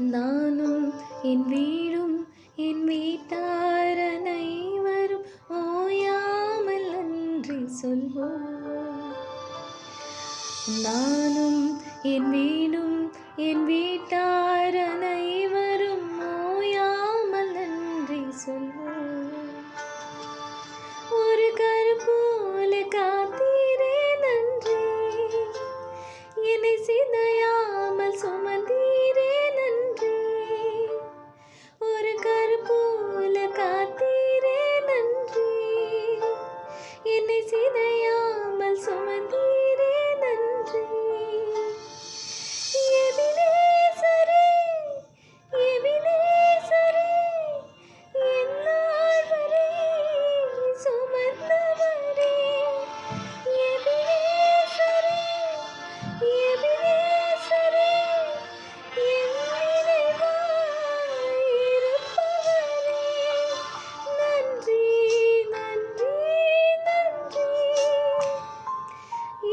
நானும் என் வீடும் என் வீட்டார் அனைவரும் ஓயாமல் நன்றி சொல்வோம். நானும் என் வீடும் என் வீட்டார் அனைவரும் ஓயாமல் நன்றி சொல்வோம். ஒரு கருப்போல காத்தீரே நன்றி, என்னை சிதையாமல் சுமந்தீரே நன்றி. ஒரு கருப்போல காத்தீரே நன்றி, என்னை சிதையாமல் சுமந்தீரே நன்றி. எபினேசரே, எபினேசரே, எந்நாள் வரை சுமந்தவரே. எபினேசரே, எபினேசரே, என் நினைவாய் இருப்பவரே. நன்றி, நன்றி, நன்றி.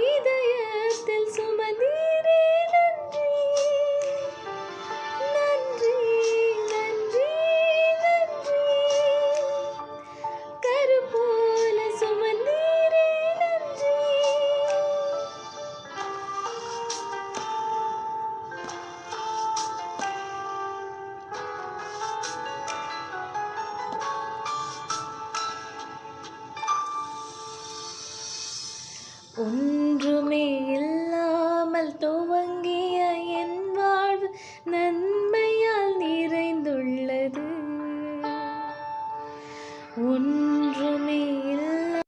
இதயத்தில் சுமந்தீரே நன்றி. நன்றி, நன்றி, நன்றி. கருப்போல சுமந்தீரே நன்றி. உன்